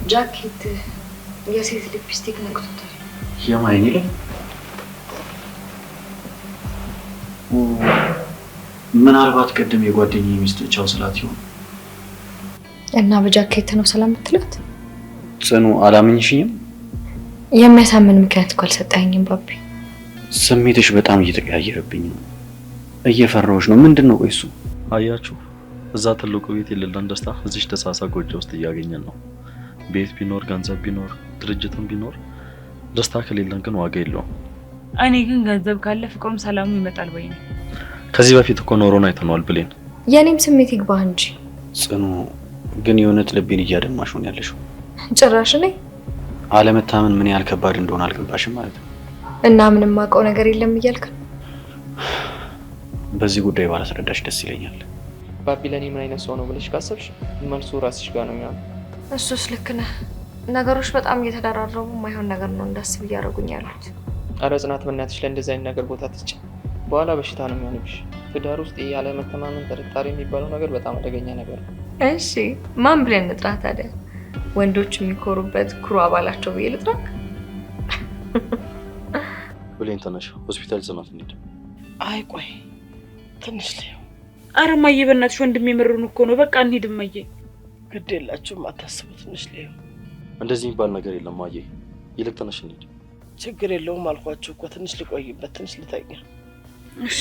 ጃኬት የሴት ሊፕስቲክ ነክቶታል። የማይኔ ላይ ምናልባት ቀደም የጓደኛዬ ሚስት ቻው ስላት ይሆን እና በጃኬት ነው ሰላም የምትላት? ጽኑ አላመኝሽኝም? የሚያሳምን ምክንያት እኮ አልሰጠኸኝም ባቢ። ስሜትሽ በጣም እየተቀያየረብኝ ነው። እየፈራሁሽ ነው። ምንድነው? ቆይ እሱ አያችሁ፣ እዛ ትልቁ ቤት የሌለን ደስታ እዚህ ደሳሳ ጎጆ ውስጥ እያገኘን ነው። ቤት ቢኖር ገንዘብ ቢኖር ድርጅትም ቢኖር ደስታ ከሌለን ግን ዋጋ የለውም። እኔ ግን ገንዘብ ካለ ፍቅሩም ሰላሙ ይመጣል ወይ ነው። ከዚህ በፊት እኮ ኖሮን አይተነዋል ብሌን። የኔም ስሜት ይግባህ እንጂ ጽኑ፣ ግን የእውነት ልቤን እያደማሽ ነው ያለሽው። ጭራሽ ነኝ አለመታመን ምን ያህል ከባድ እንደሆነ አልገባሽም ማለት ነው። እና ምንም ማውቀው ነገር የለም እያልክ በዚህ ጉዳይ ባላስረዳሽ ደስ ይለኛል። ባቢ ለኔ ምን አይነት ሰው ነው ብለሽ ካሰብሽ መልሱ ራስሽ ጋር ነው የሚሆነው። እሱስ ልክ ነህ። ነገሮች በጣም እየተደራረቡ ማይሆን ነገር ነው እንዳስብ እያደረጉኝ ያሉት። አረ ጽናት በእናትሽ ለእንደዚህ አይነት ነገር ቦታ ትስጪ። በኋላ በሽታ ነው የሚሆንብሽ። ትዳር ውስጥ ያለ መተማመን ጥርጣሬ የሚባለው ነገር በጣም አደገኛ ነገር ነው። እሺ ማን ብለን እንጥራ ታዲያ? ወንዶች የሚኮሩበት ኩሩ አባላቸው ብዬ ልጥራክ? ብሌን ተነሽ፣ ሆስፒታል ጽናት እንሂድ። አይ ቆይ ትንሽ ልየው። ኧረ እማዬ በእናትሽ ወንድሜ የምሩን እኮ ነው። በቃ እንሂድ እማዬ። ግድ የላችሁም አታስቡ። ትንሽ ልየው። እንደዚህ የሚባል ነገር የለም ማዬ። ይልቅ ተነሽ እንሂድ። ችግር የለውም አልኳችሁ እኮ ትንሽ ልቆይበት፣ ትንሽ ልተኛ። እሺ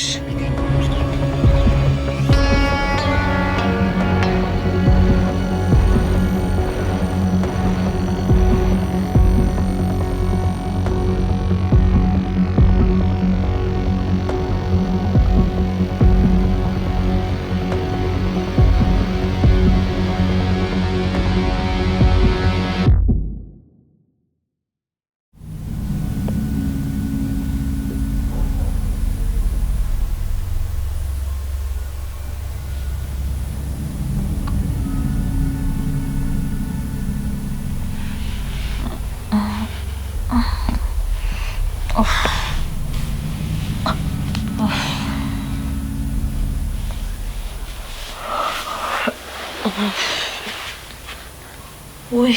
ወይ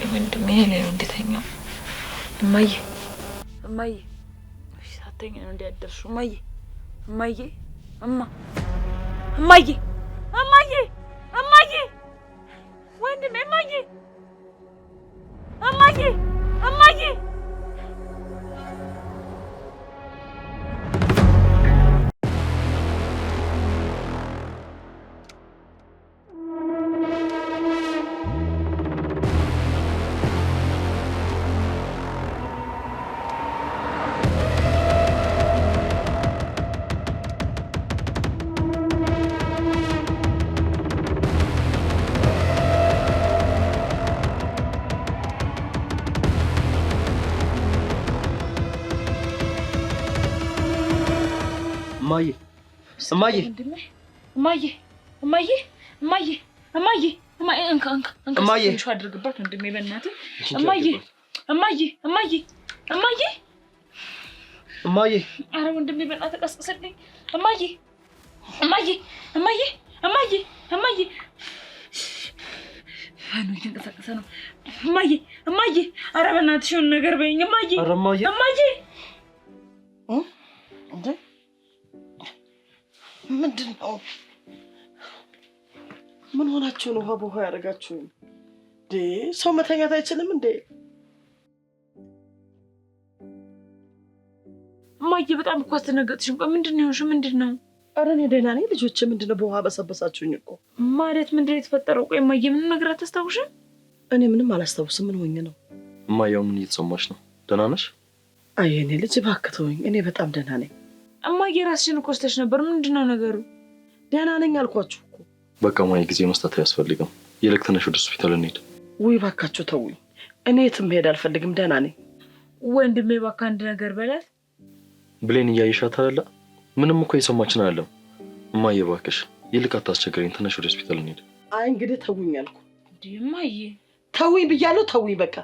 ወንድሜ ላይ ነው እንደተኛው። እማዬ እማዬ ሳተኛ ነው እንዲያደርሹ። እማዬ እማዬ እማዬ እማዬ እማዬ ወንድሜ እማዬ እማዬ እማዬ እማዬ እማዬ እማዬ እማዬ እማዬ እማዬ እማዬ እንካ እማዬ ትንሽ አድርግባት ወንድሜ በእናትህ። እማዬ እማዬ እማዬ እማዬ እማዬ ኧረ ወንድሜ በእናትህ ቀስቅስልኝ። እማዬ እማዬ እማዬ እማዬ እማዬ ፋኑ እየተንቀሳቀሰ ነው። እማዬ እማዬ ኧረ በእናትሽ የሆነ ነገር በይኝ እማዬ። ኧረ እማዬ እማዬ እንዴ ምንድን ነው? ምን ሆናችሁ ነው ውሃ በውሃ ያደረጋችሁኝ? ሰው መተኛት አይችልም እንዴ? እማዬ በጣም እኮ አስደነገጥሽኝ። ቆይ ምንድን ነው የሆንሽው? ምንድን ነው? ኧረ እኔ ደህና ነኝ። ልጆቼ ምንድን ነው በውሃ በሰበሳችሁኝ እኮ። ማለት ምንድን ነው የተፈጠረው? ቆይ እማዬ ምንም ነገር አታስታውሽም? እኔ ምንም አላስታውስም። ምን ሆኜ ነው? እማዬ ምን እየተሰማሽ ነው? ደህና ነሽ? አይ እኔ ልጅ እባክህ ተወኝ። እኔ በጣም ደህና ነኝ። እማዬ ራስሽን እኮ ስተሽ ነበር። ምንድን ነው ነገሩ? ደህና ነኝ አልኳችሁ እኮ። በቃ እማዬ ጊዜ መስጠት አያስፈልግም። ይልቅ ተነሽ ወደ ሆስፒታል እንሂድ። ውይ እባካችሁ ተውኝ። እኔ የትም መሄድ አልፈልግም። ደህና ነኝ። ወንድሜ እባክህ አንድ ነገር በላት። ብሌን እያየሻት አይደለ? ምንም እኮ የሰማችን አይደለም። እማዬ እባክሽ ይልቅ አታስቸግረኝ። ተነሽ ወደ ሆስፒታል እንሂድ። አይ እንግዲህ ተውኝ አልኩ። እንዴ እማዬ ተውኝ ብያለሁ። ተውኝ በቃ።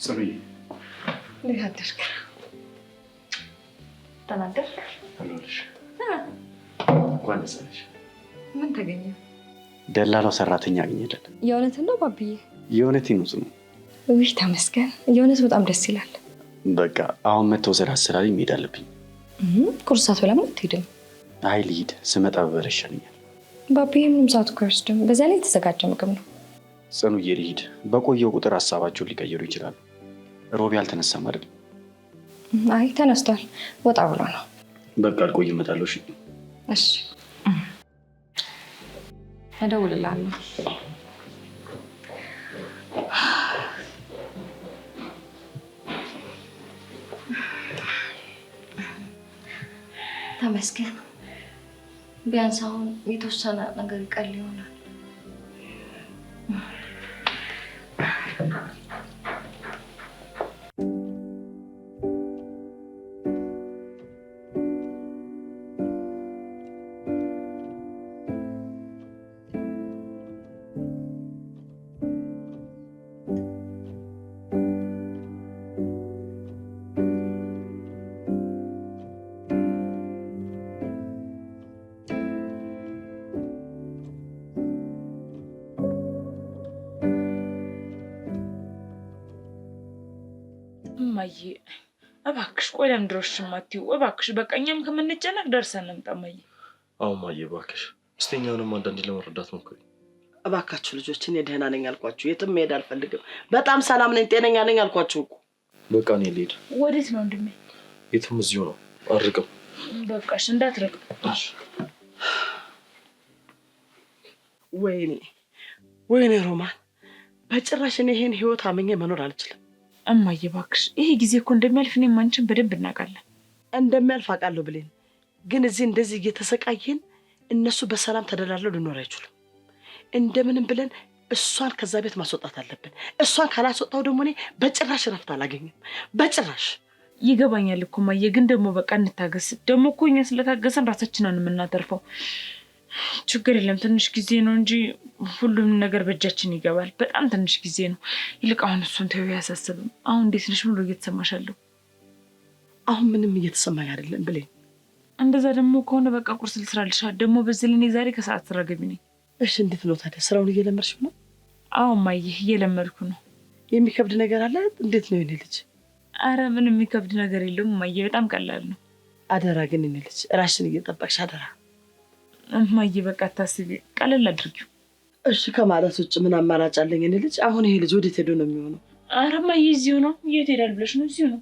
ጽሩይ እንዴት አደርክ? ተናደርክ? አሎልሽ እንኳን ደስ አለሽ። ምን ተገኘ? ደላላው ሰራተኛ አገኘለን። የእውነትን ነው ባብዬ? የእውነቴን ነው ጽኑ። ውይ ተመስገን። የእውነት በጣም ደስ ይላል። በቃ አሁን መተው ዘራ ስላለኝ መሄድ አለብኝ። ቁርስ ሳትበላ ምን ትሄድም? አይ ልሂድ፣ ስመጣ በበላ ይሻለኛል። ባብዬ ምንም ሰዓት እኮ አይወስድም። በዛ ላይ የተዘጋጀ ምግብ ነው። ጽኑዬ ልሂድ። በቆየው ቁጥር ሀሳባቸውን ሊቀይሩ ይችላሉ። ሮቢ አልተነሳም አይደል? አይ ተነስቷል። ወጣ ብሎ ነው። በቃ አልቆይ፣ እመጣለሁ። እሺ እሺ እደውልልሃለሁ። ተመስገን። ቢያንስ አሁን የተወሰነ ነገር ይቀል ይሆናል። እማዬ እባክሽ ቆይ ለምን ድሮሽ ማቲው እባክሽ በቃ እኛም ከምንጨነቅ ደርሰን እንምጣ እማዬ። አዎ እማዬ እባክሽ እስቲ እኛንም አንዳንዴ ለመረዳት ሞክሪ። እባካችሁ ልጆች እኔ ደህና ነኝ አልኳችሁ። የትም መሄድ አልፈልግም። በጣም ሰላም ነኝ፣ ጤነኛ ነኝ አልኳችሁ እኮ። በቃ እኔ ልሄድ። ወዴት ነው ወንድሜ? የትም እዚሁ ነው፣ አርቅም። በቃሽ እንዳትርቅ። ወይኔ ሮማን፣ በጭራሽ እኔ ይሄን ህይወት አምኜ መኖር አልችልም። እማዬ እባክሽ ይሄ ጊዜ እኮ እንደሚያልፍ እኔም አንቺን በደንብ እናውቃለን። እንደሚያልፍ አውቃለሁ ብሌን፣ ግን እዚህ እንደዚህ እየተሰቃየን እነሱ በሰላም ተደላለው ልኖር አይችሉም። እንደምንም ብለን እሷን ከዛ ቤት ማስወጣት አለብን። እሷን ካላስወጣው ደግሞ እኔ በጭራሽ ረፍት አላገኝም። በጭራሽ ይገባኛል እኮ እማዬ፣ ግን ደግሞ በቃ እንታገስ። ደግሞ እኮ እኛ ስለታገሰን ራሳችንን የምናተርፈው። ችግር የለም ትንሽ ጊዜ ነው እንጂ ሁሉም ነገር በእጃችን ይገባል። በጣም ትንሽ ጊዜ ነው። ይልቅ አሁን እሱን ተይው፣ ያሳስብም። አሁን እንዴት ነሽ? ምን እየተሰማሽ አለው? አሁን ምንም እየተሰማኝ አይደለም ብሌን። እንደዛ ደግሞ ከሆነ በቃ ቁርስ ልስራልሽ። ደግሞ በዚህ ላይ ዛሬ ከሰዓት ስራ ገቢ ነኝ። እሺ እንዴት ነው ታዲያ? ስራውን እየለመድሽ ነው? አዎ እማዬ እየለመድኩ ነው። የሚከብድ ነገር አለ? እንዴት ነው የኔ ልጅ? አረ ምንም የሚከብድ ነገር የለውም እማዬ፣ በጣም ቀላል ነው። አደራ ግን የኔ ልጅ ራስሽን እየጠበቅሽ አደራ። እማዬ በቃ አታስቢ፣ ቀለል አድርጊው። እሺ ከማለት ውጭ ምን አማራጭ አለኝ የኔ ልጅ? አሁን ይሄ ልጅ ወዴት ሄዶ ነው የሚሆነው? አረ እማዬ እዚሁ ነው። የት ሄዳል ብለሽ ነው? እዚሁ ነው።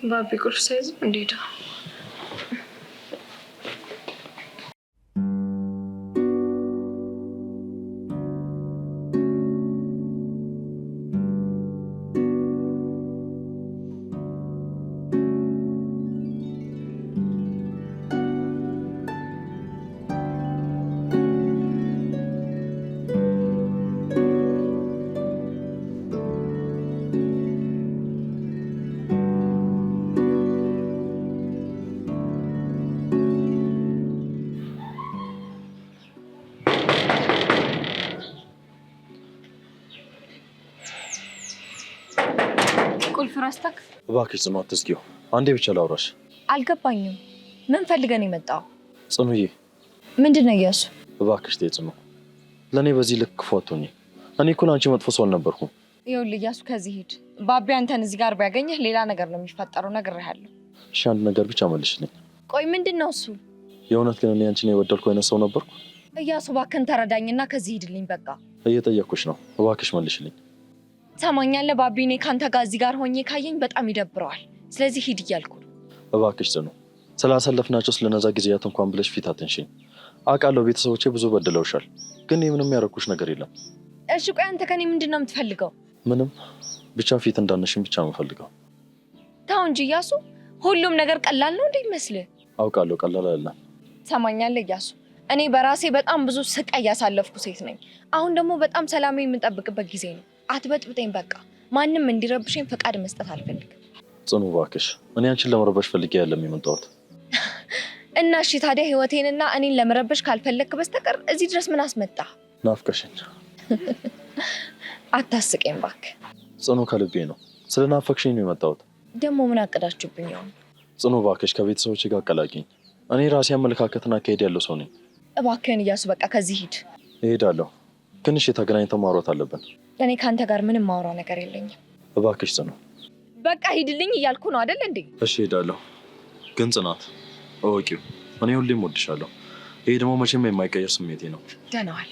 ባቢ ቁርስ ሳይዝ እንዴዳ ቁልፍ ራስታክ እባክሽ ጽኑ አትዝጊው። አንዴ ብቻ ላውራሽ። አልገባኝም። ምን ፈልገን የመጣው? ጽኑዬ ምንድነው እያሱ? እባክሽ ተይ ጽኑ። ለእኔ በዚህ ልክ ክፉ አትሁኚ። እኔ እኮ ለአንቺ መጥፎ ሰው አልነበርኩም። ይኸውልህ እያሱ ከዚህ ሂድ። ባቢ አንተን እዚህ ጋር ቢያገኘህ ሌላ ነገር ነው የሚፈጠረው፣ ነግሬሃለሁ። እሺ አንድ ነገር ብቻ መልሽልኝ። ቆይ ምንድነው እሱ? የእውነት ግን እኔ አንቺን የበደልኩ አይነት ሰው ነበርኩ? እያሱ እባክህን ተረዳኝና ከዚህ ሂድልኝ በቃ። እየጠየቅኩሽ ነው፣ እባክሽ መልሽልኝ። ትሰማኛለህ? ባቢ እኔ ካንተ ጋር እዚህ ጋር ሆኜ ካየኝ በጣም ይደብረዋል። ስለዚህ ሂድ እያልኩ ነው። እባክሽ ጽኑ፣ ስላሳለፍናቸው ስለነዛ ጊዜያት እንኳን ብለሽ ፊት አትንሽኝ። አውቃለሁ ቤተሰቦቼ ብዙ በድለውሻል፣ ግን ምንም ያደረኩሽ ነገር የለም። እሺ ቆይ አንተ ከኔ ምንድን ነው የምትፈልገው? ምንም፣ ብቻ ፊት እንዳነሽኝ ብቻ ነው የምፈልገው። ተው እንጂ እያሱ፣ ሁሉም ነገር ቀላል ነው እንዴ ይመስልህ? አውቃለሁ ቀላል አይደለም። ትሰማኛለህ እያሱ፣ እኔ በራሴ በጣም ብዙ ስቃይ ያሳለፍኩ ሴት ነኝ። አሁን ደግሞ በጣም ሰላሜ የምጠብቅበት ጊዜ ነው። አትበጥብጠኝ በቃ። ማንም እንዲረብሽኝ ፈቃድ መስጠት አልፈልግም። ጽኑ እባክሽ፣ እኔ አንቺን ለመረበሽ ፈልጌ አይደለም የመጣሁት። እና እሺ ታዲያ ህይወቴንና እኔን ለመረበሽ ካልፈለክ በስተቀር እዚህ ድረስ ምን አስመጣ? ናፍቀሽኝ። አታስቀኝ እባክህ። ጽኑ ከልቤ ነው፣ ስለናፈቅሽኝ ነው የመጣሁት። ደግሞ ምን አቅዳችሁብኝ? አሁን ጽኑ እባክሽ ከቤተሰቦቼ ጋር አቀላቂኝ። እኔ ራሴ አመለካከትና አካሄድ ያለው ሰው ነኝ። እባክህን እያሱ በቃ ከዚህ ሂድ። እሄዳለሁ፣ ግን እሺ ተገናኝተን ማውራት አለብን። እኔ ከአንተ ጋር ምንም ማውራው ነገር የለኝም። እባክሽ ጽኑ። በቃ ሂድልኝ እያልኩ ነው አይደል እንዴ? እሺ እሄዳለሁ፣ ግን ጽናት እወቂው፣ እኔ ሁሌም እወድሻለሁ። ይሄ ደግሞ መቼም የማይቀየር ስሜቴ ነው። ደህና ዋል።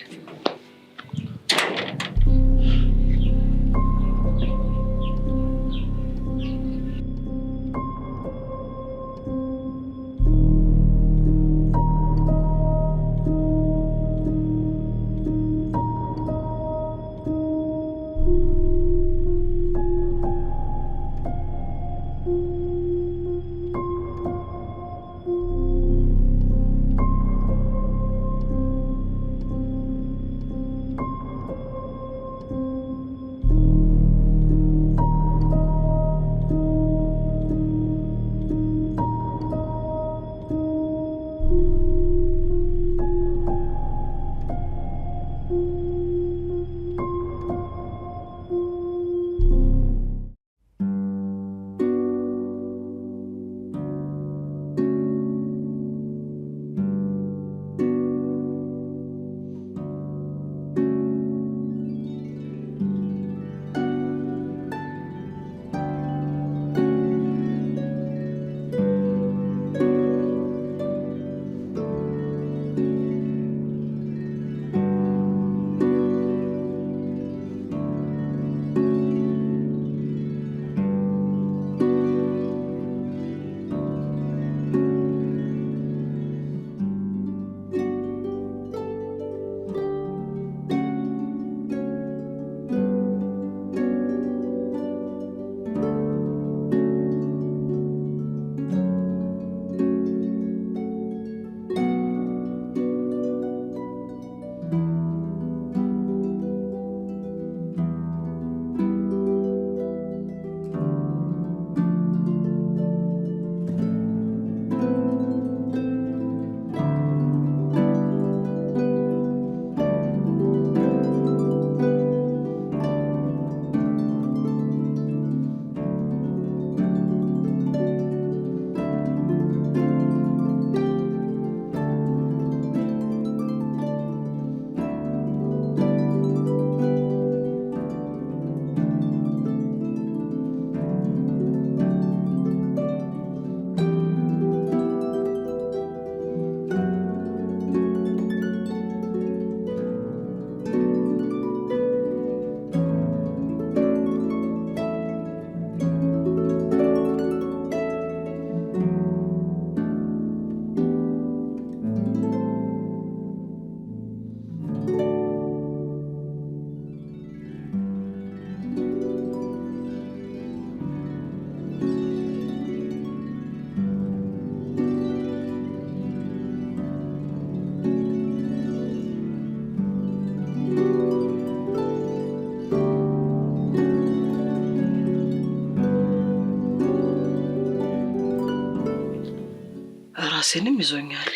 ራሴንም ይዞኛል።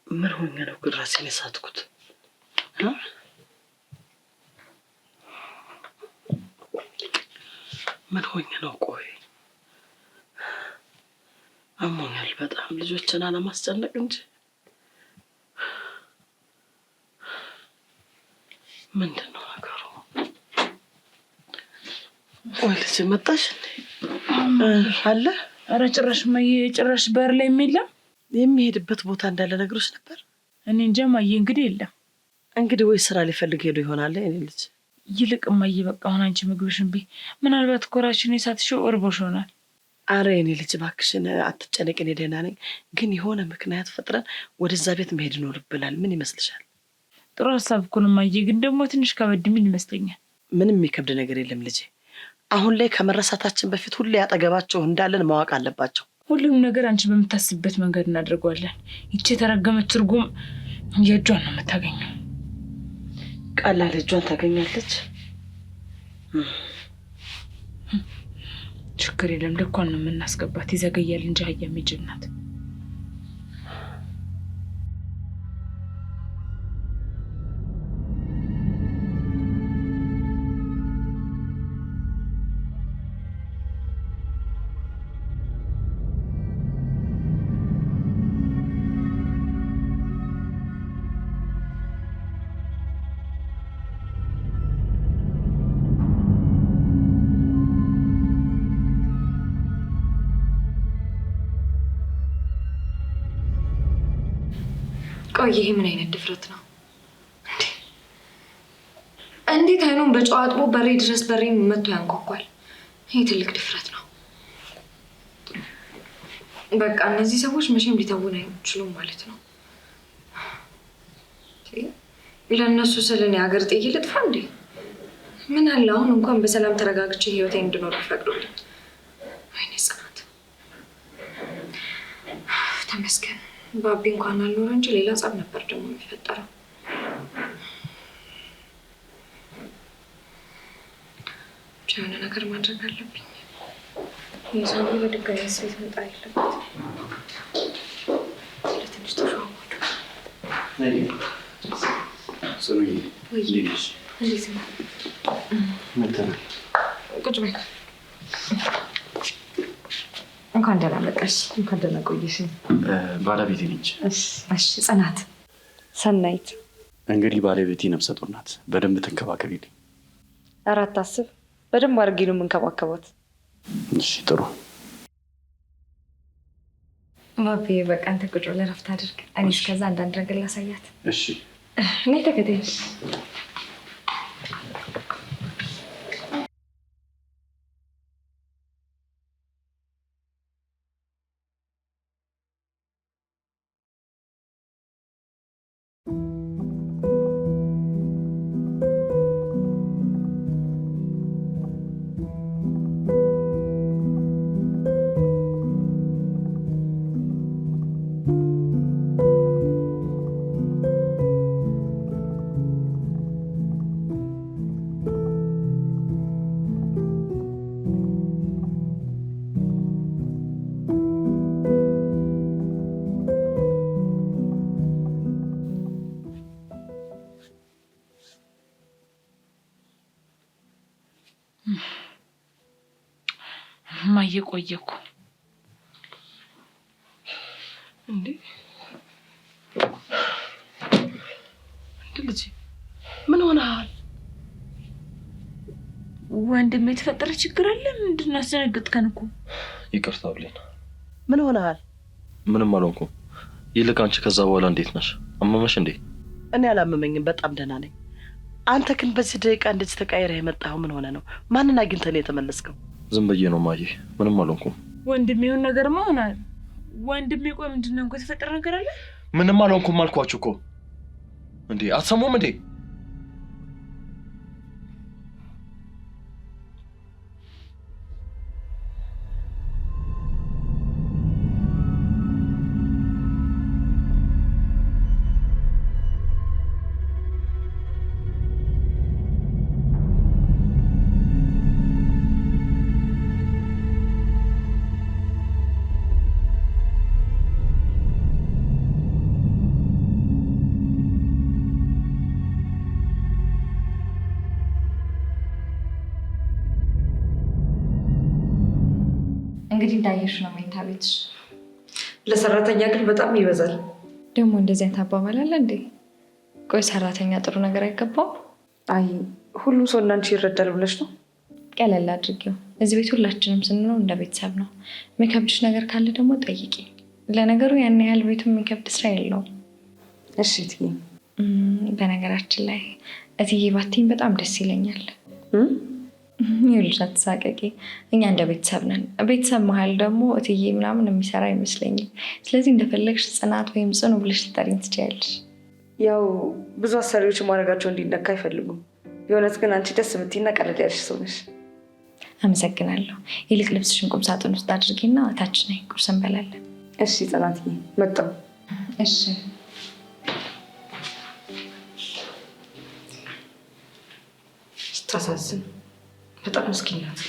ምን ሆኜ ነው ግን ራሴን የሳትኩት? ምን ሆኜ ነው? ቆይ አሞኛል በጣም ልጆችን አለማስጨነቅ እንጂ ምንድን ነው ነገሩ? ቆይ ልጅ መጣሽ አለ? ኧረ ጭራሽ ማየ ጭራሽ በር ላይ የለም። የሚሄድበት ቦታ እንዳለ ነግሮሽ ነበር? እኔ እንጃ ማየ፣ እንግዲህ የለም። እንግዲህ ወይ ስራ ሊፈልግ ሄዶ ይሆናል። እኔ ልጅ ይልቅ ማየ በቃ አሁን አንቺ ምግብሽን ብይ። ምናልባት ኮራችን የሳትሽው እርቦሽ ይሆናል። አረ እኔ ልጅ እባክሽን አትጨነቂ፣ እኔ ደህና ነኝ። ግን የሆነ ምክንያት ፈጥረን ወደዛ ቤት መሄድ ይኖርብናል። ምን ይመስልሻል? ጥሩ ሀሳብ እኮ ነው ማየ፣ ግን ደግሞ ትንሽ ከበድ የሚል ይመስለኛል። ምንም የሚከብድ ነገር የለም ልጄ። አሁን ላይ ከመረሳታችን በፊት ሁሌ ያጠገባቸው እንዳለን ማወቅ አለባቸው። ሁሉም ነገር አንቺ በምታስብበት መንገድ እናደርገዋለን። ይቺ የተረገመች ትርጉም የእጇን ነው የምታገኘው። ቀላል እጇን ታገኛለች። ችግር የለም፣ ልኳን ነው የምናስገባት። ይዘገያል እንጂ አህያ የሚጭን ናት። ቆይ ይሄ ምን አይነት ድፍረት ነው? እንዴት አይኑን በጨው አጥቦ በሬ ድረስ በሬን መጥቶ ያንኳኳል? ይሄ ትልቅ ድፍረት ነው። በቃ እነዚህ ሰዎች መቼም ሊተውን አይችሉም ማለት ነው። ለእነሱ ስል እኔ ሀገር ጥዬ ልጥፋ እንዴ? ምን አለ አሁን እንኳን በሰላም ተረጋግቼ ህይወቴን እንድኖር ፈቅዶልኝ። ወይኔ ጽናት ተመስገን። ባቢ እንኳን አልኖረ እንጂ ሌላ ጸብ ነበር ደግሞ የሚፈጠረው። የሆነ ነገር ማድረግ አለብኝ። የሰው በድጋሚ ስቤት መጣ የለበት። ለትንሽ ተሸዋወዱ። ጽኑዬ እንዴት ነው? መተናል። ቁጭ በይ። እንኳን ደህና መጣሽ። እንኳን ደህና ቆየሽ። ባለቤቴ ነች። እሺ ጽናት። ሰናይት። እንግዲህ ባለቤቴ ነፍሰ ጡር ናት። በደንብ ተንከባከቢልኝ። ኧረ አታስብ፣ በደንብ አድርጌ ነው የምንከባከባት። እሺ ጥሩ። ባቢ በቃ አንተ ቁጭ ብለህ እረፍት አድርግ። እኔ እስከዛ አንዳንድ ነገር ላሳያት። እሺ እኔ ተከተይኝ። ማየ ቆየ እኮ እንዴ ልጅ ምን ሆነሃል? ወንድሜ የተፈጠረ ችግር አለ? ምንድን ነው ያስደነገጥከን እኮ? ይቅርታ ብሌን። ምን ሆነሃል? ምንም አልሆንኩም። ይልቅ አንቺ ከዛ በኋላ እንዴት ነሽ? አመመሽ እንዴ? እኔ አላመመኝም፣ በጣም ደህና ነኝ። አንተ ግን በዚህ ደቂቃ እንደዚህ ተቀይረህ የመጣኸው ምን ሆነ ነው? ማንን አግኝተህ ነው የተመለስከው? ዝም ብዬ ነው ማየ፣ ምንም አልሆንኩም። ወንድሜ የሆነ ነገርማ ሆኗል። ወንድሜ ቆይ ምንድን ነው የተፈጠረ ነገር አለ? ምንም አልሆንኩም አልኳችሁ እኮ። እንዴ አትሰሙም እንዴ? እንግዲህ እንዳየሽ ነው መኝታ ቤትሽ። ለሰራተኛ ግን በጣም ይበዛል። ደግሞ እንደዚህ አይነት አባባል አለ እንዴ? ቆይ ሰራተኛ ጥሩ ነገር አይገባም? አይ ሁሉም ሰው እናንቺ ይረዳል ብለሽ ነው? ቀለል አድርጊው። እዚህ ቤት ሁላችንም ስንኖር እንደ ቤተሰብ ነው። የሚከብድሽ ነገር ካለ ደግሞ ጠይቂ። ለነገሩ ያን ያህል ቤቱ የሚከብድ ስራ የለውም። እሺ እትዬ። በነገራችን ላይ እትዬ ባትይኝ በጣም ደስ ይለኛል። ይኸውልሽ አትሳቀቂ። እኛ እንደ ቤተሰብ ነን። ቤተሰብ መሀል ደግሞ እትዬ ምናምን የሚሰራ አይመስለኝም። ስለዚህ እንደፈለግሽ ጽናት ወይም ጽኑ ብለሽ ልጠሪኝ ትችያለሽ። ያው ብዙ አሰሪዎች ማድረጋቸው እንዲነካ አይፈልጉም። የእውነት ግን አንቺ ደስ የምትይና ቀለል ያልሽ ሰው ነሽ። አመሰግናለሁ። ይልቅ ልብስሽን ቁም ሳጥን ውስጥ አድርጊና እታች ነይ፣ ቁርስ እንበላለን። እሺ ጽናትዬ፣ መጣሁ። እሺ ስታሳዝን በጣም ምስኪን ናት።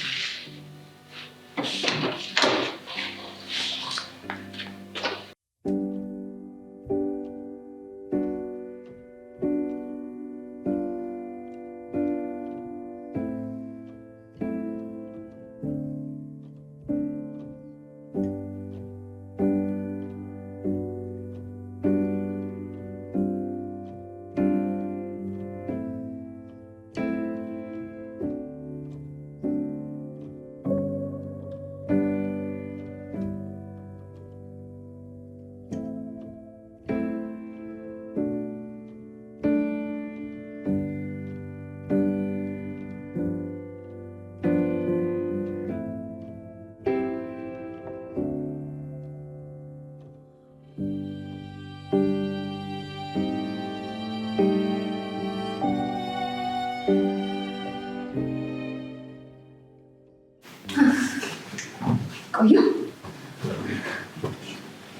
ቆዩ።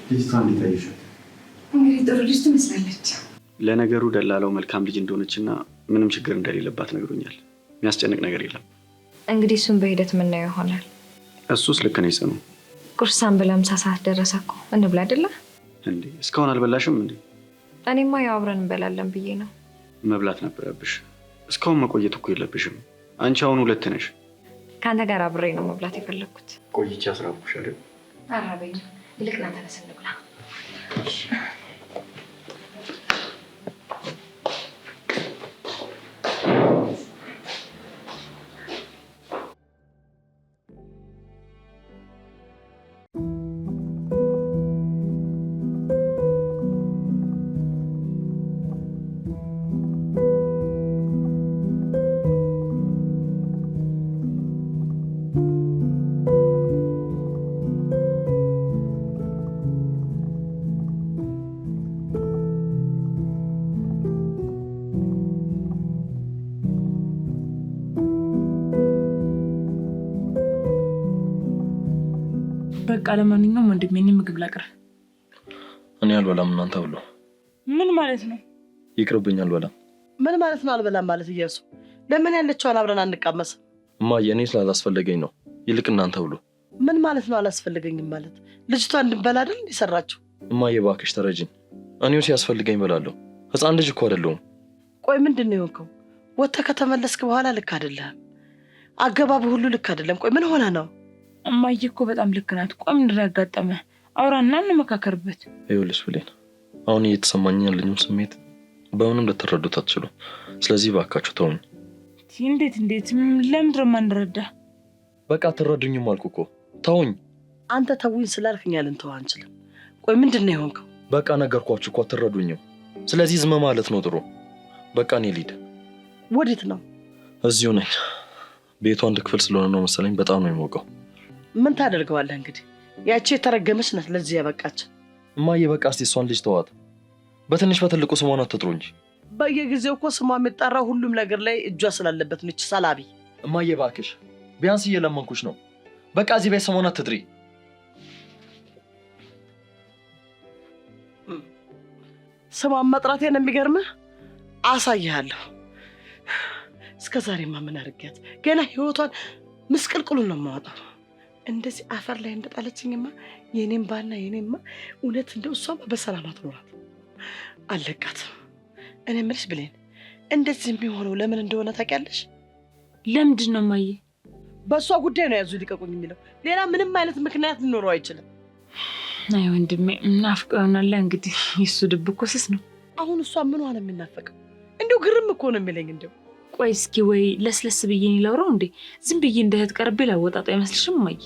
ልጅቷ እንዴት አየሻት? እንግዲህ ጥሩ ልጅ ትመስላለች። ለነገሩ ደላላው መልካም ልጅ እንደሆነችና ምንም ችግር እንደሌለባት ነግሮኛል። የሚያስጨንቅ ነገር የለም። እንግዲህ እሱን በሂደት የምናየው ይሆናል። እሱስ ልክ ነኝ ጽኑ። ቁርስ ሳንበላ ምሳ ሰዓት ደረሰ እኮ። እንብላ አይደለ እንዴ? እስካሁን አልበላሽም እንዴ? እኔማ ያው አብረን እንበላለን ብዬ ነው። መብላት ነበረብሽ። እስካሁን መቆየት እኮ የለብሽም። አንቺ አሁን 2 ነሽ። ከአንተ ጋር አብሬ ነው መብላት የፈለግኩት። ቆይቼ አስራብኩሽ አይደል? አራበኝ። ይልቅ ና ተነስ እንብላ። በቃ ለማንኛውም ወንድሜ እኔ ምግብ ላቅርብ። እኔ አልበላም፣ እናንተ ብሎ። ምን ማለት ነው? ይቅርብኝ፣ አልበላም። ምን ማለት ነው አልበላም ማለት? እያሱ ለምን ያለችውን አብረን አንቃመስም? እማዬ፣ እኔ ስላላስፈለገኝ ነው። ይልቅ እናንተ ብሎ። ምን ማለት ነው አላስፈልገኝም ማለት? ልጅቷ እንድንበላ አይደል እንዲሰራችሁ? እማዬ እባክሽ ተረጅኝ። እኔው ሲያስፈልገኝ እበላለሁ። ህፃን ልጅ እኮ አይደለሁም። ቆይ ምንድን ነው የሆንከው? ወጥተህ ከተመለስክ በኋላ ልክ አይደለህም። አገባብ ሁሉ ልክ አይደለም። ቆይ ምን ሆነ ነው? እማዬ እኮ በጣም ልክ ናት። ቆይ ምንድን ነው ያጋጠመህ? አውራና እንመካከርበት። ይኸውልሽ ብሌን፣ አሁን እየተሰማኝ ያለኝም ስሜት በምንም ልትረዱት አትችሉም። ስለዚህ እባካችሁ ተውኝ። እንዴት ለምንድን ነው የማንረዳ? በቃ አትረዱኝም አልኩ እኮ። ተውኝ። አንተ ተውኝ ስላልክኝ ልንተው አንችልም። ቆይ ምንድን ነው የሆንከው? በቃ ነገርኳችሁ እኮ አትረዱኝም። ስለዚህ ዝም ማለት ነው ጥሩ። በቃ እኔ ልሂድ። ወዴት ነው? እዚሁ ነኝ። ቤቱ አንድ ክፍል ስለሆነ ነው መሰለኝ በጣም ነው የሚሞቀው። ምን ታደርገዋለህ እንግዲህ። ያቺ የተረገመች ናት ለዚህ ያበቃችን። እማዬ በቃ እስቲ እሷን ልጅ ተዋት። በትንሽ በትልቁ ስሟን አትጥሩ እንጂ። በየጊዜው እኮ ስሟ የሚጠራው ሁሉም ነገር ላይ እጇ ስላለበት ነች። ሰላቢ። እማዬ እባክሽ ቢያንስ እየለመንኩሽ ነው። በቃ እዚህ ቤት ስሟን አትጥሪ። ስሟን መጥራቴን የሚገርምህ አሳይሃለሁ። እስከ ዛሬማ ምን አድርጊያት ገና ህይወቷን ምስቅልቅሉን ነው የማወጣው። እንደዚህ አፈር ላይ እንደጣለችኝማ የኔም ባና የኔማ እውነት እንደው እሷማ በሰላም አትኖራት። አለቃትም። እኔ የምልሽ ብሌን፣ እንደዚህ የሚሆነው ለምን እንደሆነ ታውቂያለሽ? ለምንድን ነው እማዬ? በሷ ጉዳይ ነው ያዙ ሊቀቁኝ የሚለው። ሌላ ምንም አይነት ምክንያት ሊኖረው አይችልም። አይ ወንድሜ ናፍቆ ይሆናል እንግዲህ። የሱ ድብ እኮ ስስ ነው። አሁን እሷ ምን ሆነ የሚናፈቀው? እንዲሁ ግርም እኮ ነው የሚለኝ። እንዲሁ ቆይ እስኪ ወይ ለስለስ ብዬ ነው ላውራው እንዴ? ዝም ብዬ እንደ እህት ቀርቤ ላወጣጣ አይመስልሽም? ማይ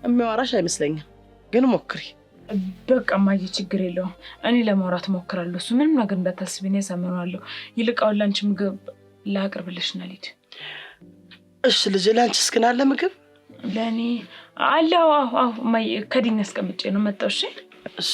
የሚያወራሽ አይመስለኝም፣ ግን ሞክሪ። በቃ ማየ ችግር የለውም። እኔ ለማውራት ሞክራለሁ። እሱ ምንም ነገር እንዳታስቢ ነው ያሳምነዋለሁ። ይልቃውን ላንቺ ምግብ ላቅርብልሽና ልሂድ። እሺ ልጄ፣ ላንቺ እስክን አለ ምግብ? ለእኔ አለ። አዎ ማየ ከዲኝ አስቀምጬ ነው መጣው። እሺ እሺ።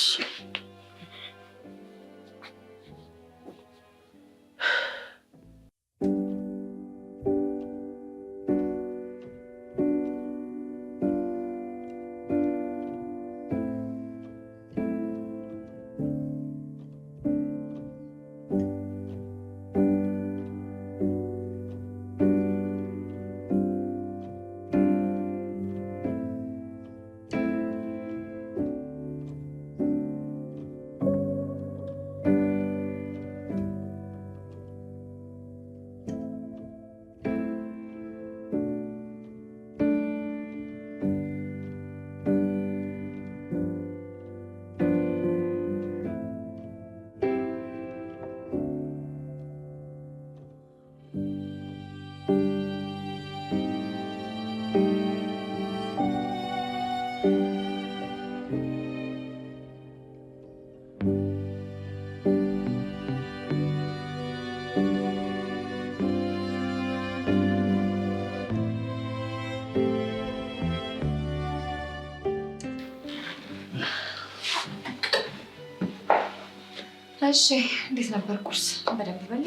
እሺ እንዴት ነበር ቁርስ? በደንብ በላ?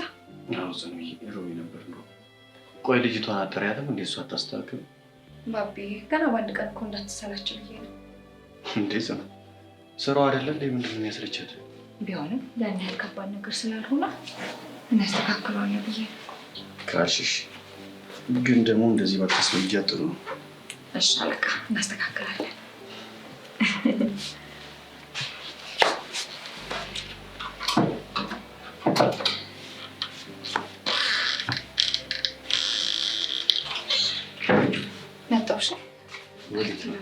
አዎ ሰንዬ ሮቢ ነበር ነው። ቆይ ልጅቷን አጠሪያትም እንዴ? እሷ አታስተካክል ባቢ። ገና በአንድ ቀን እኮ እንዳትሰላቸው ብዬ ነው። እንዴ ሰና ስራው አይደለ እንዴ? ምንድን ነው የሚያስረቻት? ቢሆንም ያን ያህል ከባድ ነገር ስላልሆነ እናስተካክለዋለን ብዬ ነው። ካልሽሽ ግን ደግሞ እንደዚህ ባታስበጃ ጥሩ ነው። እሺ አለቃ፣ እናስተካክላለን። መጣውሽ ወዴት ነው?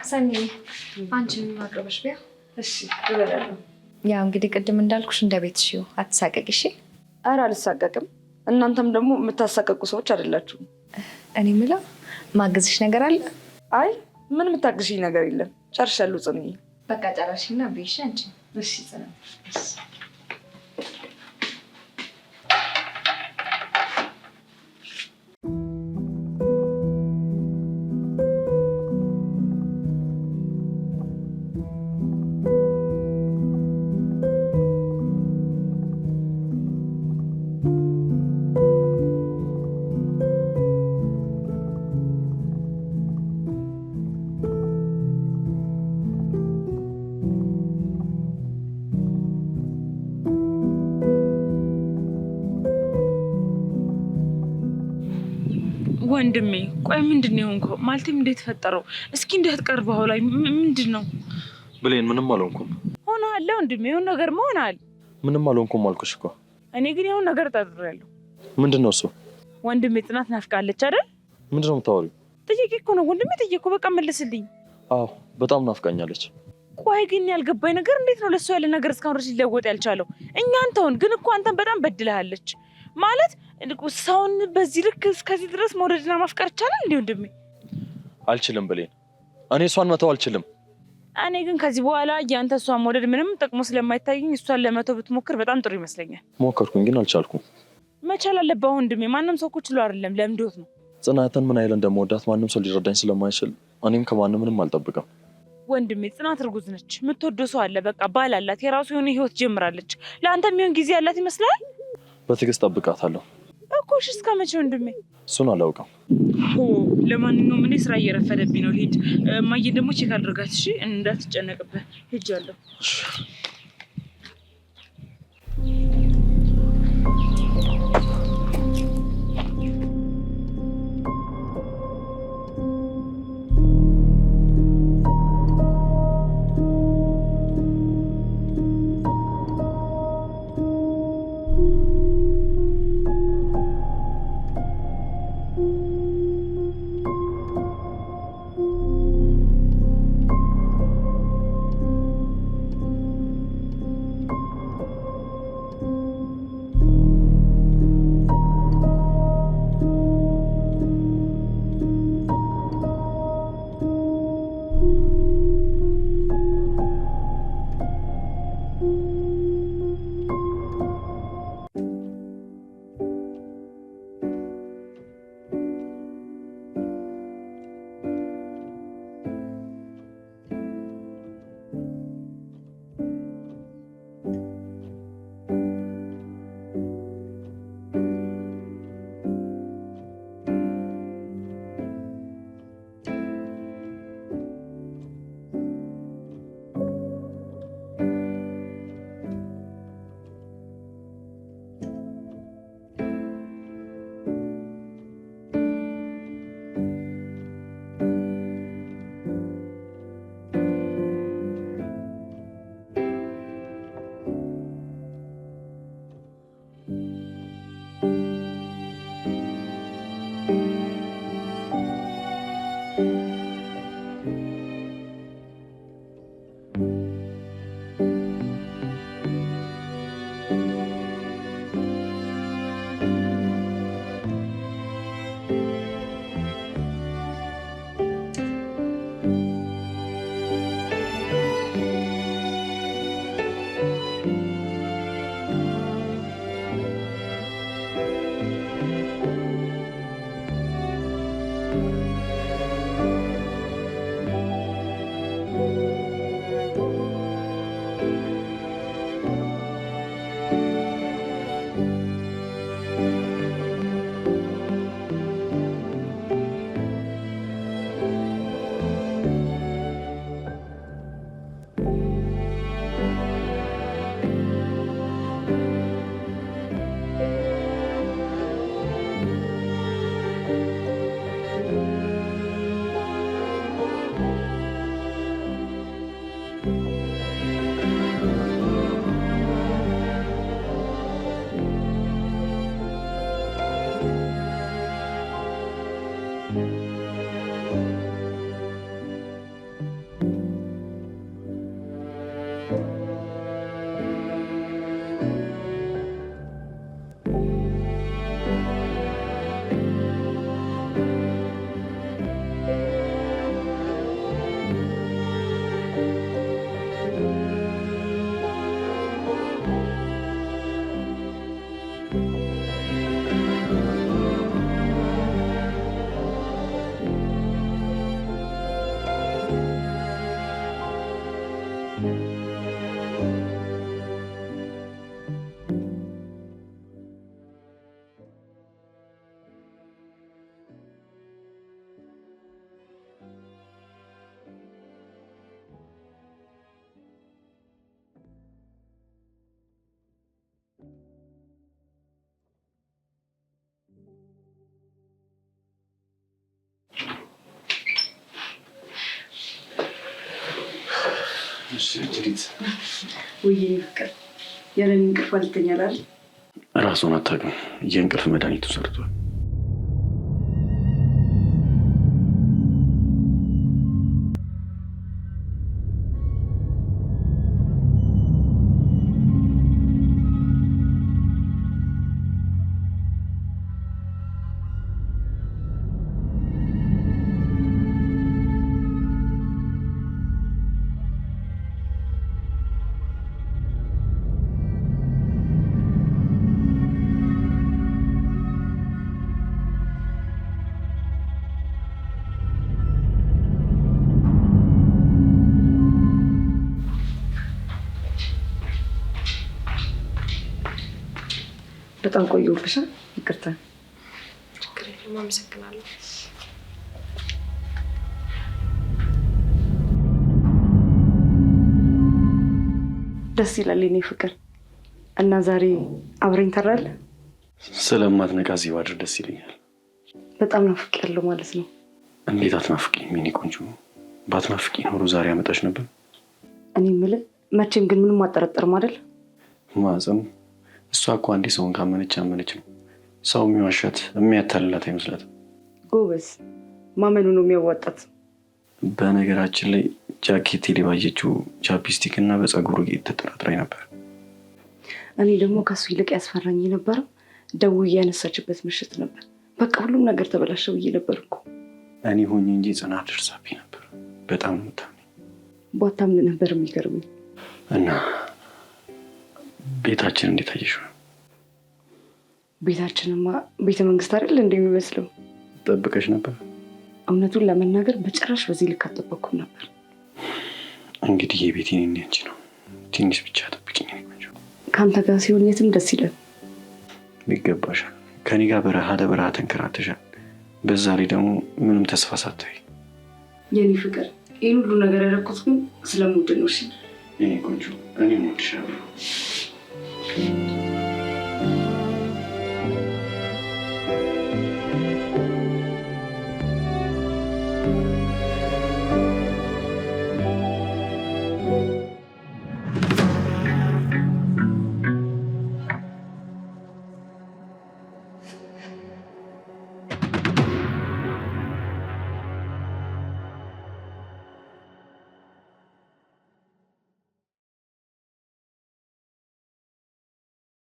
ሰኒ አንቺ ምን አቅርበሽ ቢያ? እሺ እበላለሁ። ያው እንግዲህ ቅድም እንዳልኩሽ እንደ ቤትሽ ይው አትሳቀቂ እሺ? ኧረ አልሳቀቅም። እናንተም ደግሞ የምታሳቀቁ ሰዎች አይደላችሁም። እኔ የምለው ማግዝሽ ነገር አለ? አይ ምን የምታግሽኝ ነገር የለም። ጨርሻለሁ ጽንዬ። በቃ ጨረሽና ብይሽ አንቺ። እሺ ጽንዬ። ወንድሜ ቆይ ምንድን ነው የሆንከው? ማለትም እንዴት ፈጠረው? እስኪ እንዴት ቀርበው ላይ ምንድን ነው? ብሌን ምንም አልሆንኩም። ሆነሃል ወንድሜ፣ የሆነ ነገር መሆናል። ምንም አልሆንኩም አልኩሽ እኮ። እኔ ግን የሆነ ነገር ጠርጥሬያለሁ። ምንድን ነው እሱ? ወንድሜ ጽናት ናፍቃለች አይደል? ምንድን ነው የምታወሪው? ጥያቄ እኮ ነው ወንድሜ፣ ጥያቄ በቃ መልስልኝ። አዎ በጣም ናፍቃኛለች። ቆይ ግን ያልገባኝ ነገር እንዴት ነው ለሱ ያለ ነገር እስካሁን ድረስ ሊለወጥ ያልቻለው? እኛ አንተውን ግን እኮ አንተን በጣም በድለሃለች ማለት ሰውን በዚህ ልክ እስከዚህ ድረስ መውደድና ማፍቀር ይቻላል እንዴ ወንድሜ? አልችልም ብሌን፣ እኔ እሷን መተው አልችልም። እኔ ግን ከዚህ በኋላ ያንተ እሷን መውደድ ምንም ጥቅሙ ስለማይታየኝ እሷን ለመተው ብትሞክር በጣም ጥሩ ይመስለኛል። ሞከርኩኝ ግን አልቻልኩም። መቻል አለብህ ወንድሜ። ማንም ሰው እኮ ችሎ አይደለም ለምዶት ነው። ጽናትን ምን አይል እንደምወዳት ማንም ሰው ሊረዳኝ ስለማይችል እኔም ከማንም ምንም አልጠብቅም። ወንድሜ ጽናት እርጉዝ ነች። የምትወደው ሰው አለ። በቃ ባል አላት። የራሱ የሆነ ህይወት ጀምራለች። ለአንተ የሚሆን ጊዜ ያላት ይመስላል። በትዕግስት ጠብቃታለሁ እኮ። እሺ እስከ መቼ ወንድሜ? እሱን አላውቅም። ለማንኛውም እኔ ስራ እየረፈደብኝ ነው ልሂድ። እማዬን ደግሞ ቼክ አድርጋት እሺ፣ እንዳትጨነቅብህ። ሄጃለሁ። ውይ ፍቅር ያለን እንቅልፍ አልተኛል አይደል? ራሱን አታውቅም። የእንቅልፍ መድኃኒቱ ሰርቷል። በጣም ቆየሁብሽ። ይቅርታ። ችግር የለም። አመሰግናለሁ። ደስ ይላል የኔ ፍቅር። እና ዛሬ አብረኝ ታድራለህ? ስለማትነቃ እዚህ ባድር ደስ ይለኛል። በጣም ናፍቄያለሁ ማለት ነው። እንዴት አትናፍቂኝ የኔ ቆንጆ? ባትናፍቂ ኖሮ ዛሬ አመጣሽ ነበር። እኔ የምልህ መቼም ግን ምንም አጠረጠርም አይደል? ማዘም እሷ እኮ አንዴ ሰውን ካመነች አመነች ነው። ሰው የሚዋሻት የሚያታልላት አይመስላትም። ጎበዝ፣ ማመኑ ነው የሚያዋጣት። በነገራችን ላይ ጃኬት ባየችው ቻፕስቲክ እና በፀጉሩ ጌጥ ተጠራጥራኝ ነበር። እኔ ደግሞ ከሱ ይልቅ ያስፈራኝ የነበረው ደውዬ ያነሳችበት ምሽት ነበር። በቃ ሁሉም ነገር ተበላሸ ብዬ ነበር እኮ። እኔ ሆኜ እንጂ ጽናት ደርሳብኝ ነበር። በጣም ነው የምታምነኝ። ባታምን ነበር የሚገርመኝ። እና ቤታችን እንዴት አየሽው? ቤታችንማ ቤተ መንግስት አይደል እንደሚመስለው። ጠብቀሽ ነበር? እውነቱን ለመናገር በጭራሽ በዚህ ልክ አልጠበቅኩም ነበር። እንግዲህ የቤቴን እንጂ ነው። ትንሽ ብቻ ጠብቂኝ። ከአንተ ጋር ሲሆን የትም ደስ ይላል። ይገባሻል። ከኔ ጋር በረሃ ለበረሃ ተንከራተሻል። በዛ ላይ ደግሞ ምንም ተስፋ ሳታይ። የኔ ፍቅር፣ ይህን ሁሉ ነገር ያደረኩት ግን ስለምወድ ነው። እሺ የኔ ቆንጆ፣ እኔ እወድሻለሁ።